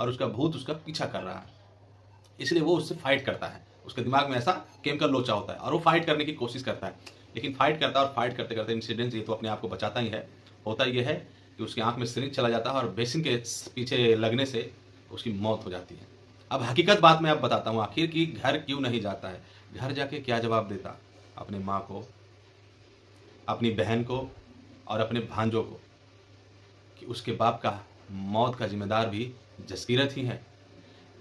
और उसका भूत उसका पीछा कर रहा है, इसलिए वो उससे फाइट करता है। उसके दिमाग में ऐसा केमिकल लोचा होता है और वो फाइट करने की कोशिश करता है, लेकिन फाइट करता है और फाइट करते करते इंसिडेंट ये तो अपने आप को बचाता ही है। होता ये है कि उसकी आंख में सिरिंज चला जाता है और बेसिन के पीछे लगने से उसकी मौत हो जाती है। अब हकीकत बात मैं अब बताता हूँ आखिर कि घर क्यों नहीं जाता है, घर जाके क्या जवाब देता अपने माँ को, अपनी बहन को और अपने भांजों को कि उसके बाप का मौत का जिम्मेदार भी जसकीरत ही है।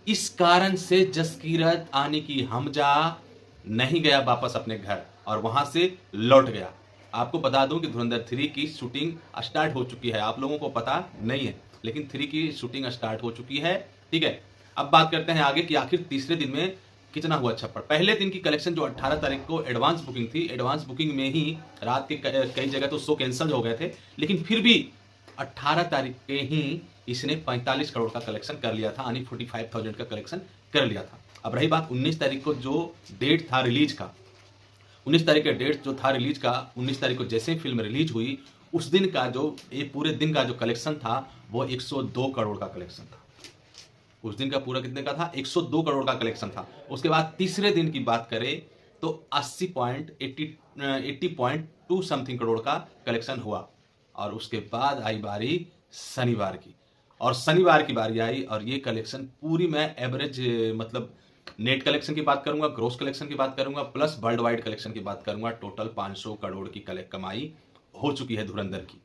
इस कारण से जसकीरत आने की हमजा नहीं गया वापस अपने घर और वहां से लौट गया। आपको बता दूं कि धुरंधर 3 की शूटिंग स्टार्ट हो चुकी है, आप लोगों को पता नहीं है, लेकिन 3 की शूटिंग स्टार्ट हो चुकी है। ठीक है, अब बात करते हैं आगे कि आखिर तीसरे दिन में कितना हुआ छप्पड़। पहले दिन की कलेक्शन जो 18 तारीख को एडवांस बुकिंग थी, एडवांस बुकिंग में ही रात के कई जगह तो शो कैंसिल हो गए थे, लेकिन फिर भी 18 तारीख के ही इसने 45 करोड़ का कलेक्शन कर लिया था, यानी 45,000 का कलेक्शन कर लिया था। अब रही बात 19 तारीख को जो डेट था रिलीज का, 19 तारीख का डेट जो था रिलीज का, 19 तारीख को जैसे ही फिल्म रिलीज हुई उस दिन का जो ये पूरे दिन का जो कलेक्शन था वो 102 करोड़ का कलेक्शन था। उस दिन का पूरा कितने का था, 102 करोड़ का कलेक्शन था। उसके बाद तीसरे दिन की बात करें तो 80.2 समथिंग करोड़ का कलेक्शन हुआ और उसके बाद आई बारी शनिवार की, और शनिवार की बारी आई और ये कलेक्शन पूरी मैं एवरेज मतलब नेट कलेक्शन की बात करूंगा, ग्रोस कलेक्शन की बात करूंगा, प्लस वर्ल्ड वाइड कलेक्शन की बात करूंगा। टोटल 500 करोड़ की कमाई हो चुकी है धुरंधर की।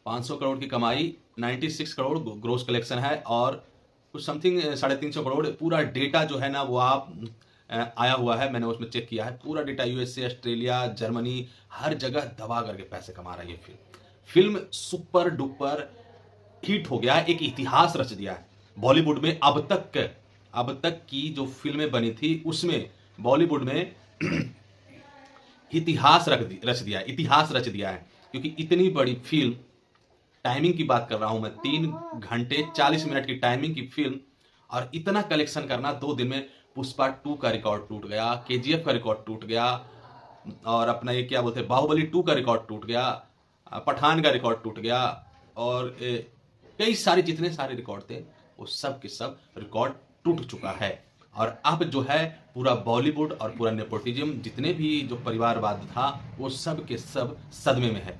500 करोड़ की कमाई, 96 करोड़ ग्रोस कलेक्शन है और कुछ समथिंग 350 करोड़ पूरा डेटा जो है ना वो आप आया हुआ है, मैंने उसमें चेक किया है पूरा डेटा। यूएसए, ऑस्ट्रेलिया, जर्मनी, हर जगह दबा करके पैसे कमा रहा है ये फिल्म सुपर डुपर हिट हो गया, एक इतिहास रच दिया है बॉलीवुड में। अब तक की जो फिल्में बनी थी उसमें बॉलीवुड में इतिहास रच दिया है, क्योंकि इतनी बड़ी फिल्म, टाइमिंग की बात कर रहा हूं मैं, 3 घंटे 40 मिनट की टाइमिंग की फिल्म और इतना कलेक्शन करना 2 दिन में। पुष्पा 2 का रिकॉर्ड टूट गया, केजीएफ का रिकॉर्ड टूट गया और अपना ये क्या बोलते हैं बाहुबली 2 का रिकॉर्ड टूट गया, पठान का रिकॉर्ड टूट गया और कई सारे जितने सारे रिकॉर्ड थे वो सब के सब रिकॉर्ड टूट चुका है। और अब जो है पूरा बॉलीवुड और पूरा नेपोटिज्म जितने भी जो परिवारवाद था वो सब के सब सदमे में है,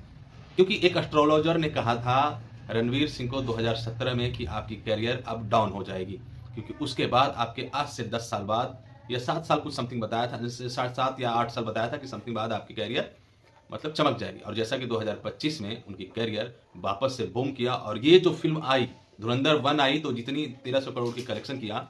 क्योंकि एक एस्ट्रोलॉजर ने कहा था रणवीर सिंह को 2017 में कि आपकी कैरियर अब डाउन हो जाएगी, क्योंकि उसके बाद आपके आज से 10 साल बाद या 7 साल कुछ समथिंग बताया था, 7 या 8 साल बताया था कि समथिंग बाद आपकी कैरियर मतलब चमक जाएगी। और जैसा कि 2025 में उनकी कैरियर वापस से बूम किया और ये जो फिल्म आई धुरंधर 1 आई तो जितनी 1300 करोड़ की कलेक्शन किया,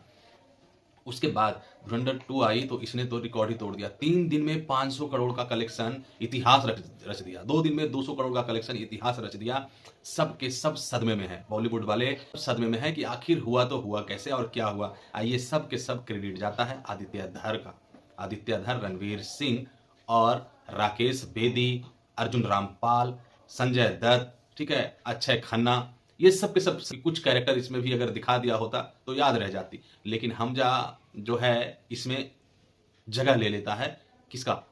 उसके बाद धुरंधर 2 आई तो इसने तो रिकॉर्ड ही तोड़ दिया। 3 दिन में 500 करोड़ का कलेक्शन, इतिहास रच दिया। 2 दिन में 200 करोड़ का कलेक्शन, इतिहास रच दिया। सब के सब सदमे में है, बॉलीवुड वाले सदमे में है कि आखिर हुआ तो हुआ कैसे और क्या हुआ। आइए सब के सब क्रेडिट जाता है आदित्य धर का। आदित्य धर, रणवीर सिंह और राकेश बेदी, अर्जुन रामपाल, संजय दत्त, ठीक है, अक्षय खन्ना, ये सब के सब कुछ कैरेक्टर इसमें भी अगर दिखा दिया होता तो याद रह जाती, लेकिन हमजा जो है इसमें जगह ले लेता है किसका,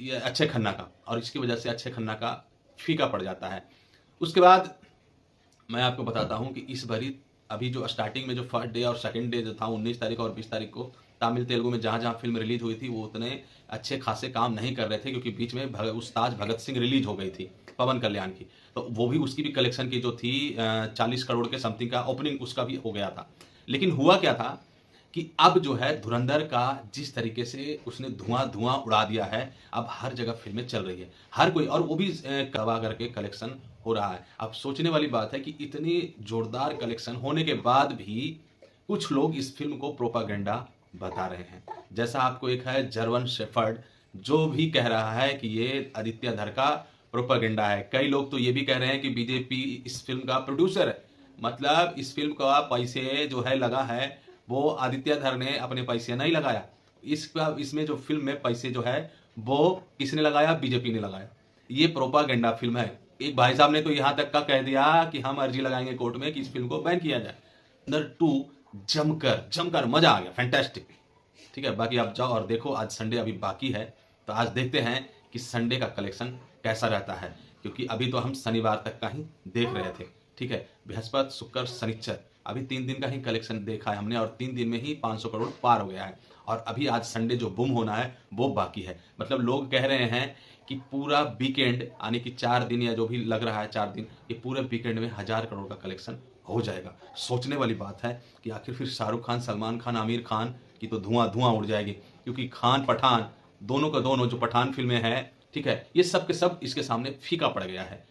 ये अक्षय खन्ना का, और इसकी वजह से अक्षय खन्ना का फीका पड़ जाता है। उसके बाद मैं आपको बताता हूं कि इस बारी अभी जो स्टार्टिंग में जो फर्स्ट डे और सेकंड डे जो था 19 तारीख और 20 तारीख को तमिल तेलुगु में जहां जहां फिल्म रिलीज हुई थी वो उतने अच्छे खासे काम नहीं कर रहे थे, क्योंकि बीच में उस्ताद भगत सिंह रिलीज हो गई थी पवन कल्याण की, तो वो भी उसकी भी कलेक्शन की जो थी 40 करोड़ के समथिंग का ओपनिंग उसका भी हो गया था। लेकिन हुआ क्या था कि अब जो है धुरंधर का जिस तरीके से उसने धुआं उड़ा दिया है, अब हर जगह फिल्में चल रही है, हर कोई, और वो भी करवा करके कलेक्शन हो रहा है। अब सोचने वाली बात है कि इतनी जोरदार कलेक्शन होने के बाद भी कुछ लोग इस फिल्म को प्रोपागेंडा बता रहे हैं। जैसा आपको एक है जर्वन शेफर्ड जो भी कह रहा है कि ये आदित्य धर का प्रोपागेंडा है। कई लोग तो ये भी कह रहे हैं कि बीजेपी इस फिल्म का प्रोड्यूसर है, मतलब इस फिल्म का पैसे जो है लगा है वो आदित्य धर ने अपने पैसे नहीं लगाया। इसमें जो फिल्म में पैसे जो है वो किसने लगाया, बीजेपी ने लगाया। ये प्रोपागेंडा फिल्म है। एक भाई साहब ने तो यहां तक का कह दिया कि हम अर्जी लगाएंगे कोर्ट में कि इस फिल्म को बैन किया जाए। धुरंधर 2 जमकर मजा आ गया, फैंटास्टिक। ठीक है, बाकी आप जाओ और देखो, आज संडे अभी बाकी है, तो आज देखते हैं कि संडे का कलेक्शन कैसा रहता है, क्योंकि अभी तो हम शनिवार तक का ही देख रहे थे। ठीक है, बृहस्पति, शुक्र, शनिचर अभी 3 दिन का ही कलेक्शन देखा है हमने और 3 दिन में ही 500 करोड़ पार हो गया है। और अभी आज संडे जो बूम होना है वो बाकी है। मतलब लोग कह रहे हैं कि पूरा वीकेंड यानी कि 4 दिन या जो भी लग रहा है 4 दिन, ये पूरे वीकेंड में 1000 करोड़ का कलेक्शन हो जाएगा। सोचने वाली बात है कि आखिर फिर शाहरुख खान, सलमान खान, आमिर खान की तो धुआं उड़ जाएगी, क्योंकि खान पठान दोनों का दोनों जो पठान फिल्में हैं, ठीक है, ये सब के सब इसके सामने फीका पड़ गया है।